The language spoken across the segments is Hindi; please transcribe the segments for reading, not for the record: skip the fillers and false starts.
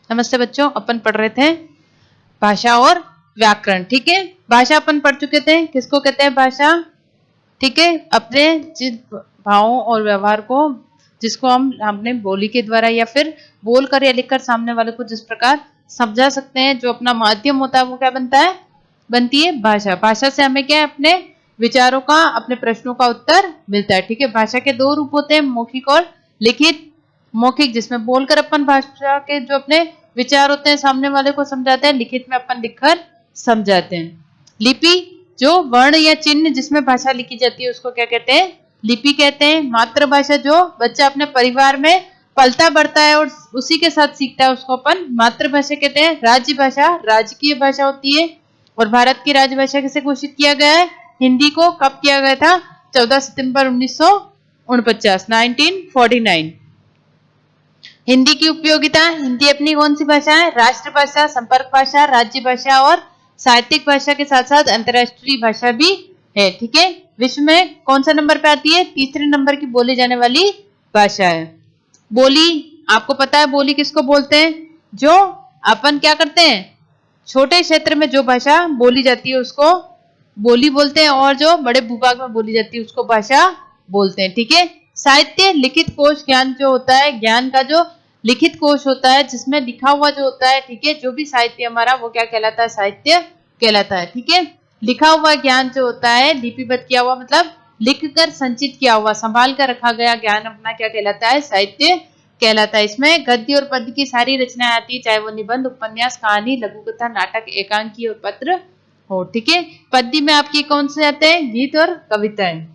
नमस्ते बच्चों, अपन पढ़ रहे थे भाषा और व्याकरण। ठीक है, भाषा अपन पढ़ चुके थे। किसको कहते हैं भाषा? ठीक है, अपने जिस भावों और व्यवहार को, जिसको हम अपने बोली के द्वारा या फिर बोलकर या लिखकर सामने वाले को जिस प्रकार समझा सकते हैं, जो अपना माध्यम होता है वो क्या बनता है? बनती है भाषा। भाषा से हमें क्या है? अपने विचारों का, अपने प्रश्नों का उत्तर मिलता है। ठीक है, भाषा के दो रूप होते हैं, मौखिक और लिखित। मौखिक जिसमें बोलकर अपन भाषा के जो अपने विचार होते हैं सामने वाले को समझाते हैं, लिखित में अपन लिखकर समझाते हैं। लिपि जो वर्ण या चिन्ह जिसमें भाषा लिखी जाती है उसको क्या कहते हैं? लिपि कहते हैं। मातृभाषा जो बच्चा अपने परिवार में पलता बढ़ता है और उसी के साथ सीखता है उसको अपन मातृभाषा कहते हैं। राज्य भाषा राजकीय भाषा होती है। और भारत की राजभाषा किसे घोषित किया गया है? हिंदी को। कब किया गया था? 14 सितंबर 1949, 1949। हिंदी की उपयोगिता। हिंदी अपनी कौन सी भाषा है? राष्ट्रभाषा, संपर्क भाषा, राज्य भाषा और साहित्यिक भाषा के साथ साथ अंतर्राष्ट्रीय भाषा भी है। ठीक है, विश्व में कौन सा नंबर पे आती है? तीसरे नंबर की बोली जाने वाली भाषा है। बोली, आपको पता है बोली किसको बोलते हैं? जो अपन क्या करते हैं, छोटे क्षेत्र में जो भाषा बोली जाती है उसको बोली बोलते हैं, और जो बड़े भूभाग में बोली जाती है उसको भाषा बोलते हैं। ठीक है, साहित्य लिखित कोश ज्ञान जो होता है, ज्ञान का जो लिखित कोश होता है जिसमें लिखा हुआ जो होता है, ठीक है, जो भी साहित्य हमारा वो क्या कहलाता है? साहित्य कहलाता है। ठीक है, लिखा हुआ ज्ञान जो होता है, लिपिबद्ध किया हुआ मतलब लिख कर संचित किया हुआ, संभाल कर रखा गया ज्ञान अपना क्या कहलाता है? साहित्य कहलाता है। इसमें गद्य और पद्य की सारी रचनाएं आती है, चाहे वो निबंध, उपन्यास, कहानी, लघु कथा, नाटक, एकांकी और पत्र हो। ठीक है, पद्य में आपकी कौन से आते हैं? गीत और कविताएं।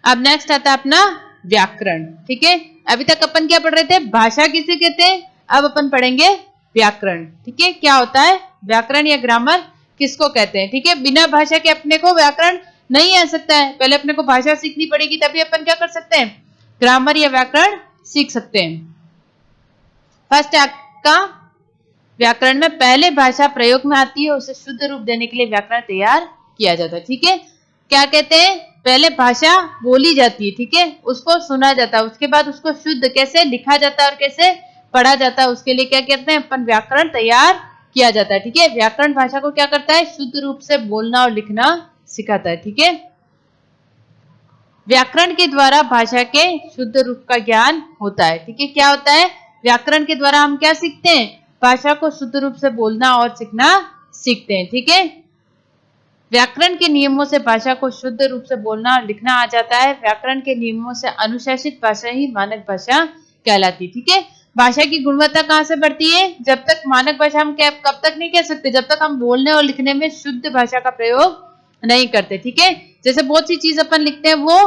अब नेक्स्ट आता है अपना व्याकरण। ठीक है, अभी तक अपन क्या पढ़ रहे थे? भाषा किसे कहते हैं? अब अपन पढ़ेंगे व्याकरण। ठीक है, क्या होता है व्याकरण या ग्रामर किसको कहते हैं? ठीक है, बिना भाषा के अपने को व्याकरण नहीं आ सकता है। पहले अपने को भाषा सीखनी पड़ेगी, तभी अपन क्या कर सकते हैं? ग्रामर या व्याकरण सीख सकते हैं। फर्स्ट आपका व्याकरण में पहले भाषा प्रयोग में आती है, उसे शुद्ध रूप देने के लिए व्याकरण तैयार किया जाता है। ठीक है, क्या कहते हैं? पहले भाषा बोली जाती है, ठीक है, उसको सुना जाता है, उसके बाद उसको शुद्ध कैसे लिखा जाता है और कैसे पढ़ा जाता है, उसके लिए क्या कहते हैं? अपन व्याकरण तैयार किया जाता है। ठीक है, व्याकरण भाषा को क्या करता है? शुद्ध रूप से बोलना और लिखना सिखाता है। ठीक है, व्याकरण के द्वारा भाषा के शुद्ध रूप का ज्ञान होता है। ठीक है, क्या होता है? व्याकरण के द्वारा हम क्या सीखते हैं? भाषा को शुद्ध रूप से बोलना और सीखना सीखते हैं। ठीक है, व्याकरण के नियमों से भाषा को शुद्ध रूप से बोलना और लिखना आ जाता है। व्याकरण के नियमों से अनुशासित भाषा ही मानक भाषा कहलाती है। ठीक है, भाषा की गुणवत्ता कहाँ से बढ़ती है? जब तक मानक भाषा हम कब तक नहीं कह सकते? जब तक हम बोलने और लिखने में शुद्ध भाषा का प्रयोग नहीं करते। ठीक है, जैसे बहुत सी चीज अपन लिखते हैं वो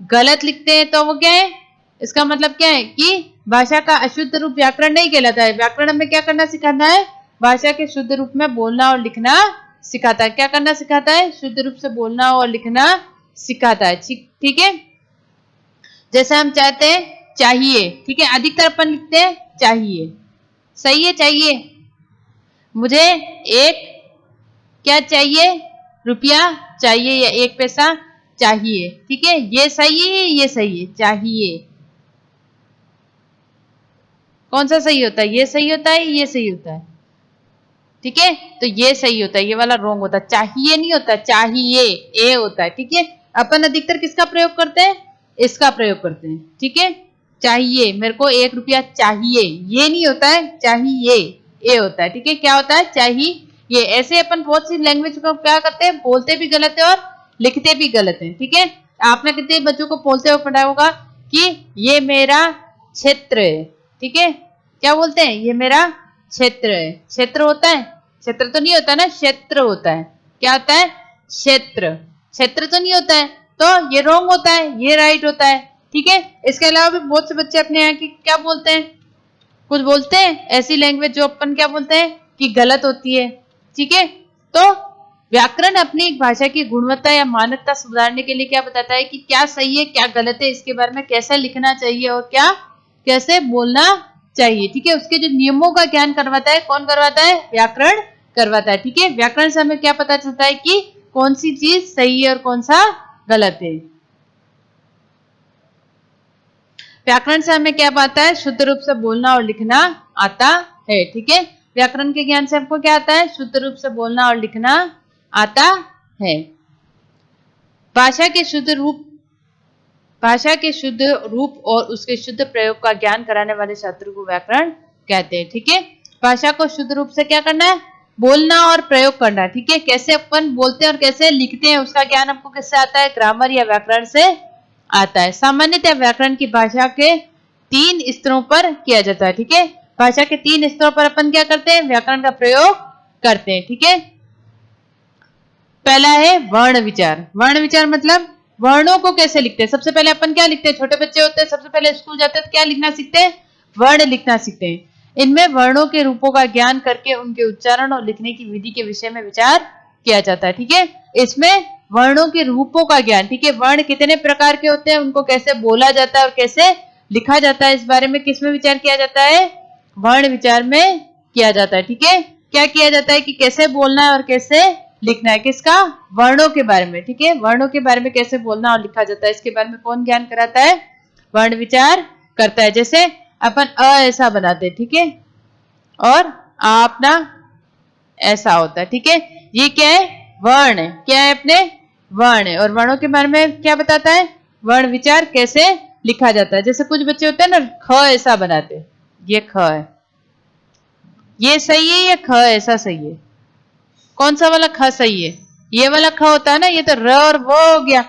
गलत लिखते हैं, तो वो क्या है? इसका मतलब क्या है कि भाषा का अशुद्ध रूप व्याकरण नहीं कहलाता है। व्याकरण हमें क्या करना सिखाता है? भाषा के शुद्ध रूप में बोलना और लिखना सिखाता है। क्या करना सिखाता है? शुद्ध रूप से बोलना और लिखना सिखाता है। ठीक है, जैसे हम चाहते हैं चाहिए, ठीक है, अधिकतर अपन लिखते हैं चाहिए। सही है, चाहिए, मुझे एक क्या चाहिए? रुपया चाहिए या एक पैसा चाहिए। ठीक है, ये सही है, ये सही है, चाहिए। कौन सा सही होता है? ये सही होता है, ये सही होता है। ठीक है, तो ये सही होता है, ये वाला रॉन्ग होता है। चाहिए नहीं होता, चाहिए ए होता है। ठीक है, अपन अधिकतर किसका प्रयोग करते हैं? इसका प्रयोग करते हैं। ठीक है, चाहिए, मेरे को 1 रुपया चाहिए, ये नहीं होता है, चाहिए ए होता है। ठीक है, क्या होता है? चाहिए। ये ऐसे अपन बहुत सी लैंग्वेज को क्या करते हैं? बोलते भी गलत है और लिखते भी गलत है। ठीक है, आपने कितने बच्चों को बोलते हुए पढ़ा होगा कि ये मेरा क्षेत्र है। ठीक है, क्या बोलते हैं? ये मेरा क्षेत्र है। क्षेत्र होता है? क्षेत्र तो नहीं होता ना, क्षेत्र होता है। क्या होता है? क्षेत्र। क्षेत्र तो नहीं होता है, तो ये रॉन्ग होता है, ये राइट होता है। ठीक है, इसके अलावा भी बहुत से बच्चे अपने यहाँ की क्या बोलते हैं? कुछ बोलते हैं ऐसी लैंग्वेज जो अपन क्या बोलते हैं कि गलत होती है। ठीक है, तो व्याकरण अपनी भाषा की गुणवत्ता या मानकता सुधारने के लिए क्या बताता है कि क्या सही है, क्या गलत है, इसके बारे में कैसे लिखना चाहिए और क्या कैसे बोलना चाहिए। ठीक है, उसके जो नियमों का ज्ञान करवाता है, कौन करवाता है? व्याकरण करवाता है। ठीक है, व्याकरण से हमें क्या पता चलता है कि कौन सी चीज सही है और कौन सा गलत है। व्याकरण से हमें क्या आता है? शुद्ध रूप से बोलना और लिखना आता है। ठीक है, व्याकरण के ज्ञान से हमको क्या आता है? शुद्ध रूप से बोलना और लिखना आता है। भाषा के शुद्ध रूप और उसके शुद्ध प्रयोग का ज्ञान कराने वाले शास्त्र को व्याकरण कहते हैं। ठीक है, भाषा को शुद्ध रूप से क्या करना है? बोलना और प्रयोग करना। ठीक है, कैसे अपन बोलते हैं और कैसे लिखते हैं उसका ज्ञान हमको किससे आता है? ग्रामर या व्याकरण से आता है। सामान्यतः व्याकरण की भाषा के 3 स्तरों पर किया जाता है। ठीक है, भाषा के 3 स्तरों पर अपन क्या करते हैं? व्याकरण का प्रयोग करते हैं। ठीक है, पहला है वर्ण विचार। वर्ण विचार मतलब वर्णों को कैसे लिखते हैं। सबसे पहले अपन क्या लिखते हैं? छोटे बच्चे होते हैं, सबसे पहले स्कूल जाते हैं तो क्या लिखना सीखते हैं? वर्ण लिखना सीखते हैं। इनमें वर्णों के रूपों का ज्ञान करके उनके उच्चारण और लिखने की विधि के विषय में विचार किया जाता है। ठीक है, इसमें वर्णों के रूपों का ज्ञान। ठीक है, वर्ण कितने प्रकार के होते हैं, उनको कैसे बोला जाता है और कैसे लिखा जाता है, इस बारे में किसमें विचार किया जाता है? वर्ण विचार में किया जाता है। ठीक है, क्या किया जाता है कि कैसे बोलना है और कैसे लिखना है, किसका? वर्णों के बारे में। ठीक है, वर्णों के बारे में कैसे बोलना और लिखा जाता है, इसके बारे में कौन ज्ञान कराता है? वर्ण विचार करता है। जैसे अपन अ ऐसा बनाते हैं। ठीक है, और आ अपना ऐसा होता है। ठीक है, ये क्या है? वर्ण है। क्या है? अपने वर्ण है। और वर्णों के बारे में क्या बताता है? वर्ण विचार कैसे लिखा जाता है। जैसे कुछ बच्चे होते हैं ना, ख ऐसा बनाते हैं, ये ख है, ये सही है, ये ख ऐसा सही है, कौन सा वाला ख सही है? ये वाला ख होता है ना, ये तो र और वो हो गया,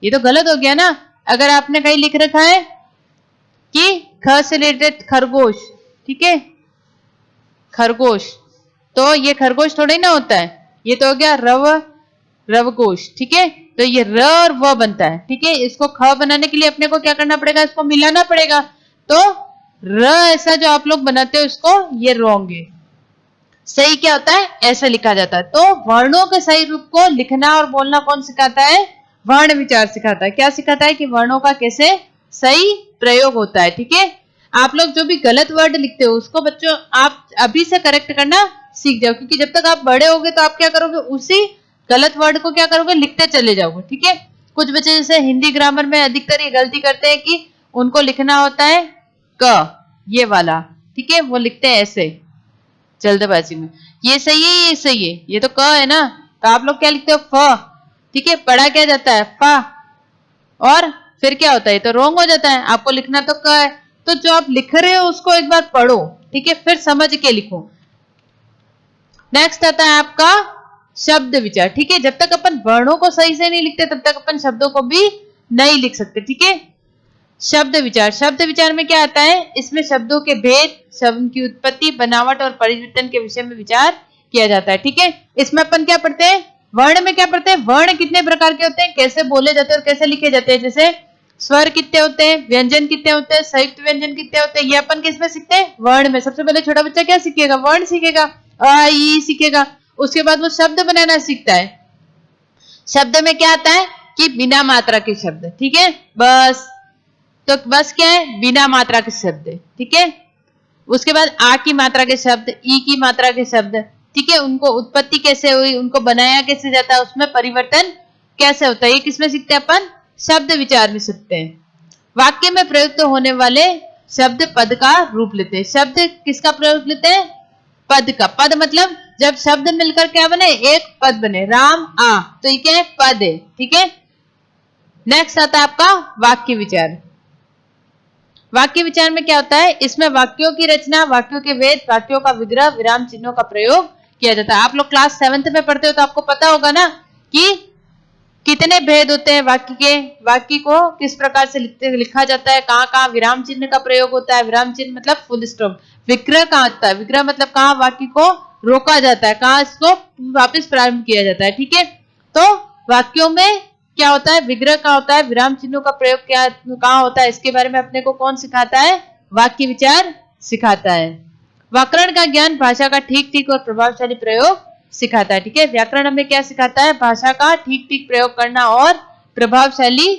ये तो गलत हो गया ना। अगर आपने कहीं लिख रखा है कि ख से रिलेटेड खरगोश, ठीक है, खरगोश, तो ये खरगोश थोड़ी ना होता है, ये तो हो गया रवगोश। ठीक है, तो ये र और व बनता है। ठीक है, इसको ख बनाने के लिए अपने को क्या करना पड़ेगा? इसको मिलाना पड़ेगा। तो र ऐसा जो आप लोग बनाते हो इसको, ये रॉन्ग है। सही क्या होता है? ऐसे लिखा जाता है। तो वर्णों के सही रूप को लिखना और बोलना कौन सिखाता है? वर्ण विचार सिखाता है। क्या सिखाता है? कि वर्णों का कैसे सही प्रयोग होता है। ठीक है, आप लोग जो भी गलत वर्ड लिखते हो उसको बच्चों आप अभी से करेक्ट करना सीख जाओ, क्योंकि जब तक आप बड़े होगे तो आप क्या करोगे? उसी गलत वर्ड को क्या करोगे? लिखते चले जाओगे। ठीक है, कुछ बच्चे जैसे हिंदी ग्रामर में अधिकतर ये गलती करते हैं कि उनको लिखना होता है क, ये वाला, ठीक है, वो लिखते हैं ऐसे जल्दबाजी में, ये सही है, ये सही है, ये तो क है ना, तो आप लोग क्या लिखते हो? फ। ठीक है, पढ़ा क्या जाता है? फा, और फिर क्या होता है? तो रॉन्ग हो जाता है। आपको लिखना तो क है, तो जो आप लिख रहे हो उसको एक बार पढ़ो, ठीक है, फिर समझ के लिखो। नेक्स्ट आता है आपका शब्द विचार। ठीक है, जब तक अपन वर्णों को सही से नहीं लिखते तब तक अपन शब्दों को भी नहीं लिख सकते। ठीक है, शब्द विचार। शब्द विचार में क्या आता है? इसमें शब्दों के भेद, शब्द की उत्पत्ति, बनावट और परिवर्तन के विषय में विचार किया जाता है। ठीक है, इसमें अपन क्या पढ़ते हैं? वर्ण में क्या पढ़ते हैं? वर्ण कितने प्रकार के होते हैं, कैसे बोले जाते हैं और कैसे लिखे जाते हैं। जैसे स्वर कितने होते हैं, व्यंजन कितने होते हैं, संयुक्त व्यंजन कितने होते हैं, ये अपन किसमें सीखते हैं? वर्ण में। सबसे पहले छोटा बच्चा क्या सीखेगा? वर्ण सीखेगा, अ ई सीखेगा, उसके बाद वो शब्द बनाना सीखता है। शब्द में क्या आता है? कि बिना मात्रा के शब्द। ठीक है, बस, तो बस क्या है? बिना मात्रा के शब्द। ठीक है, उसके बाद आ की मात्रा के शब्द, ई की मात्रा के शब्द, ठीक है, उनको उत्पत्ति कैसे हुई, उनको बनाया कैसे जाता है, उसमें परिवर्तन कैसे होता है, ये किसमें सीखते हैं अपन? शब्द विचार में सीखते हैं। वाक्य में प्रयुक्त होने वाले शब्द पद का रूप लेते हैं। शब्द किसका प्रयोग लेते हैं? पद का। पद मतलब जब शब्द मिलकर क्या बने? एक पद बने। राम आ, तो ये क्या है? पद है। ठीक है, नेक्स्ट आता है आपका वाक्य विचार। वाक्य विचार में क्या होता है? इसमें वाक्यों की रचना, वाक्यों के भेद, वाक्यों का विग्रह, विराम चिन्हों का प्रयोग किया जाता है। आप लोग क्लास 7th में पढ़ते हो तो आपको पता होगा ना कि कितने भेद होते हैं वाक्य के, वाक्य को किस प्रकार से लिखा जाता है, कहाँ कहाँ विराम चिन्ह का प्रयोग होता है। विराम चिन्ह मतलब फुल स्टॉप। विग्रह कहाँ होता है? विग्रह मतलब कहाँ वाक्य को रोका जाता है, कहाँ इसको वापस प्रारंभ किया जाता है। ठीक है, तो वाक्यों में क्या होता है? विग्रह का होता है, विराम चिन्हों का प्रयोग क्या कहाँ होता है, इसके बारे में अपने को कौन सिखाता है? वाक्य विचार सिखाता है। व्याकरण का ज्ञान भाषा का ठीक ठीक और प्रभावशाली प्रयोग सिखाता है। ठीक है, व्याकरण हमें क्या सिखाता है? भाषा का ठीक ठीक प्रयोग करना और प्रभावशाली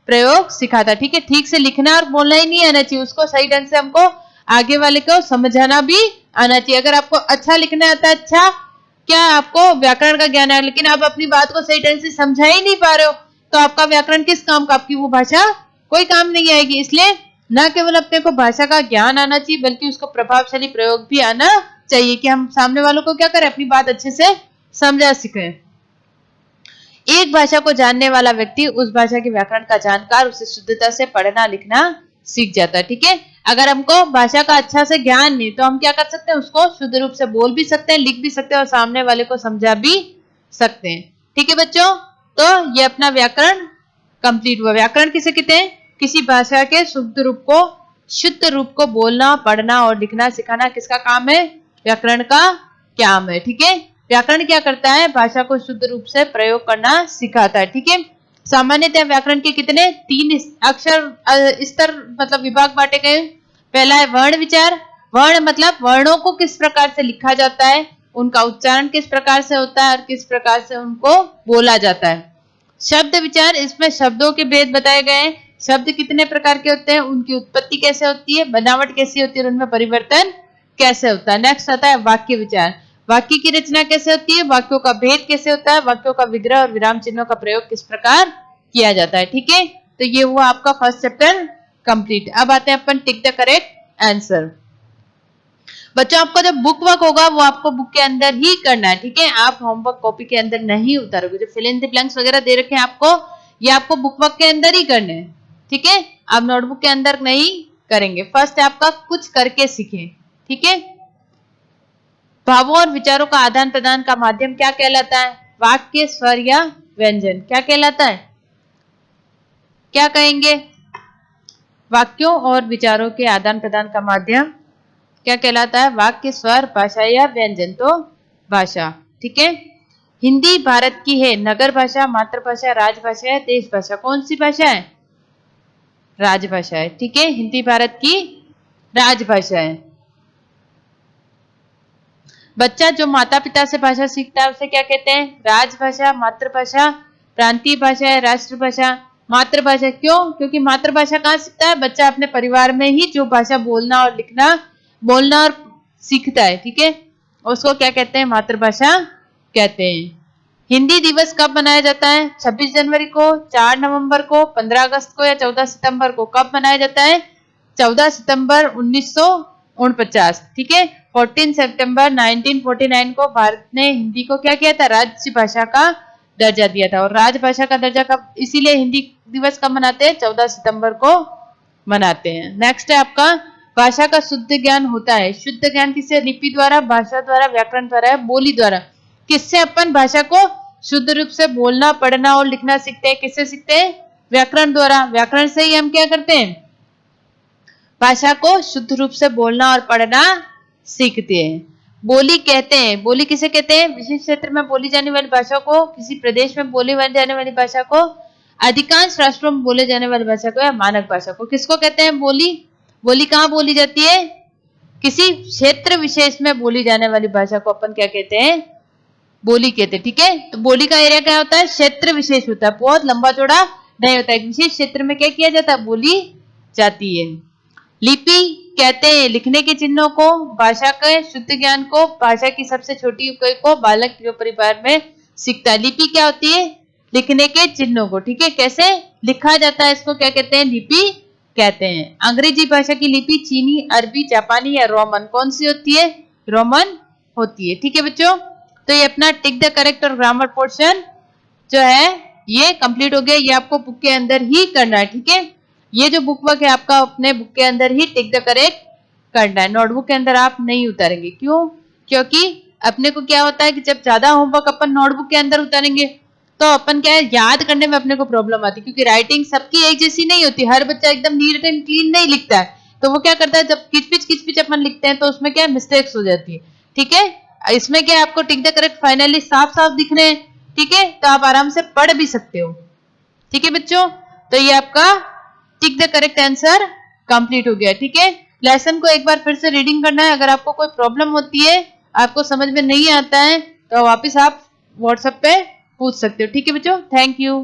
प्रयोग सिखाता है। ठीक है, ठीक से लिखना और बोलना ही नहीं आना चाहिए, उसको सही ढंग से हमको आगे वाले को समझाना भी आना चाहिए। अगर आपको अच्छा लिखना आता है, अच्छा क्या आपको व्याकरण का ज्ञान है, लेकिन आप अपनी बात को सही ढंग से समझा ही नहीं पा रहे हो, तो आपका व्याकरण किस काम का? आपकी वो भाषा कोई काम नहीं आएगी। इसलिए न केवल अपने को भाषा का ज्ञान आना चाहिए, बल्कि उसको प्रभावशाली प्रयोग भी आना चाहिए कि हम सामने वालों को क्या करें, अपनी बात अच्छे से समझा सकें। एक भाषा को जानने वाला व्यक्ति उस भाषा के व्याकरण का जानकार उसे शुद्धता से पढ़ना लिखना सीख जाता है। ठीक है, अगर हमको भाषा का अच्छा से ज्ञान नहीं तो हम क्या कर सकते हैं, उसको शुद्ध रूप से बोल भी सकते हैं, लिख भी सकते हैं और सामने वाले को समझा भी सकते हैं। ठीक है बच्चों, तो ये अपना व्याकरण कंप्लीट हुआ। व्याकरण किसे कहते हैं, किसी भाषा के शुद्ध रूप को बोलना, पढ़ना और लिखना सिखाना किसका काम है, व्याकरण का काम है। ठीक है, व्याकरण क्या करता है, भाषा को शुद्ध रूप से प्रयोग करना सिखाता है। ठीक है, सामान्यतः व्याकरण के कितने 3 अक्षर स्तर मतलब विभाग बांटे गए। पहला है वर्ण विचार। वर्ण मतलब वर्णों को किस प्रकार से लिखा जाता है, उनका उच्चारण किस प्रकार से होता है और किस प्रकार से उनको बोला जाता है। शब्द विचार, इसमें शब्दों के भेद बताए गए हैं। शब्द कितने प्रकार के होते हैं, उनकी उत्पत्ति कैसे होती है, बनावट कैसी होती है और उनमें परिवर्तन कैसे होता है। नेक्स्ट आता है वाक्य विचार। वाक्य की रचना कैसे होती है, वाक्यों का भेद कैसे होता है, वाक्यों का विग्रह और विराम चिन्हों का प्रयोग किस प्रकार किया जाता है। ठीक है, तो ये हुआ आपका फर्स्ट चैप्टर कंप्लीट। अब आते हैं अपन टिक द करेक्ट आंसर। बच्चों आपका जो बुक वर्क होगा वो आपको बुक के अंदर ही करना है। ठीक है, आप होमवर्क कॉपी के अंदर नहीं उतारोगे। जो फिल इन द ब्लैंक्स वगैरह दे रखे हैं आपको, ये आपको बुक वर्क के अंदर ही करने हैं। ठीक है, आप नोटबुक के अंदर नहीं करेंगे। फर्स्ट आपका कुछ करके सीखें। ठीक है, भावों और विचारों का आदान प्रदान का माध्यम क्या कहलाता है, वाक्य, स्वर या व्यंजन, क्या कहलाता है, क्या कहेंगे, वाक्यों और विचारों के आदान प्रदान का माध्यम क्या कहलाता है, वाक्य, स्वर, भाषा या व्यंजन, तो भाषा। ठीक है, हिंदी भारत की है नगर भाषा, मातृभाषा, राजभाषा है, देश भाषा, कौन सी भाषा है, राजभाषा है। ठीक है, हिंदी भारत की राजभाषा है। बच्चा जो माता पिता से भाषा सीखता है उसे क्या कहते हैं, राजभाषा, मातृभाषा, प्रांतीय भाषा है, राष्ट्रभाषा, मातृभाषा। क्यों, क्योंकि मातृभाषा कहाँ सीखता है, बच्चा अपने परिवार में ही जो भाषा बोलना और सीखता है। ठीक है, उसको क्या कहते हैं, मातृभाषा कहते हैं। हिंदी दिवस कब मनाया जाता है, 26 जनवरी को, 4 नवंबर को, 15 अगस्त को या 14 सितंबर को। कब मनाया जाता है, 14 सितंबर 1949। ठीक है, 14 सितंबर 1949 को भारत ने हिंदी को क्या किया था, राज्य भाषा का दर्जा दिया था। और राजभाषा का दर्जा कब, इसीलिए हिंदी दिवस कब मनाते हैं, 14 सितंबर को मनाते हैं। नेक्स्ट है आपका भाषा का शुद्ध ज्ञान होता है। शुद्ध ज्ञान किससे, लिपि द्वारा, भाषा द्वारा, व्याकरण द्वारा है, बोली द्वारा। किससे अपन भाषा को शुद्ध रूप से बोलना, पढ़ना और लिखना सीखते हैं, किससे सीखते हैं, व्याकरण द्वारा। व्याकरण से ही हम क्या करते हैं, भाषा को शुद्ध रूप से बोलना और पढ़ना सीखते हैं। बोली कहते हैं, बोली किसे कहते हैं, विशेष क्षेत्र में बोली जाने वाली भाषा को, किसी प्रदेश में बोली जाने वाली भाषा को, अधिकांश राष्ट्रों में बोले जाने वाली भाषा को या मानक भाषा को। किसको कहते हैं बोली, बोली कहाँ बोली जाती है, किसी क्षेत्र विशेष में बोली जाने वाली भाषा को अपन क्या कहते हैं, बोली कहते हैं। ठीक है, तो बोली का एरिया क्या होता है, क्षेत्र विशेष होता है, बहुत लंबा चौड़ा नहीं होता है। विशेष क्षेत्र में क्या किया जाता है, बोली जाती है। लिपि कहते हैं लिखने के चिन्हों को, भाषा के शुद्ध ज्ञान को, भाषा की सबसे छोटी इकाई को बालक जो परिवार में सीखता है। लिपि क्या होती है, लिखने के चिन्हों को। ठीक है, कैसे लिखा जाता है इसको क्या कहते हैं, लिपि कहते हैं। अंग्रेजी भाषा की लिपि चीनी, अरबी, जापानी या रोमन, कौन सी होती है, रोमन होती है। ठीक है बच्चों, तो ये अपना टिक द करेक्ट और ग्रामर पोर्शन जो है ये कंप्लीट हो गया। ये आपको बुक के अंदर ही करना है। ठीक है, ये जो बुक वर्क है आपका अपने बुक के अंदर ही टिक द करेक्ट करना है, नोटबुक के अंदर आप नहीं उतारेंगे। क्यों, क्योंकि अपने को क्या होता है कि जब ज्यादा होमवर्क अपन नोटबुक के अंदर उतारेंगे तो अपन क्या है, याद करने में अपने को प्रॉब्लम आती है, क्योंकि राइटिंग सबकी एक जैसी नहीं होती, हर बच्चा एकदम नीट एंड क्लीन नहीं लिखता है। तो वो क्या करता है, जब किचपिच अपन लिखते हैं तो उसमें क्या मिस्टेक्स हो जाती है। ठीक है, इसमें क्या आपको टिक द करेक्ट फाइनली साफ साफ दिख रहे हैं। ठीक है, तो आप आराम से पढ़ भी सकते हो। ठीक है बच्चों, तो ये आपका tick the correct answer complete हो गया। ठीक है, लेसन को एक बार फिर से रीडिंग करना है। अगर आपको कोई प्रॉब्लम होती है, आपको समझ में नहीं आता है, तो वापस आप व्हाट्सएप पे पूछ सकते हो। ठीक है बच्चों, थैंक यू।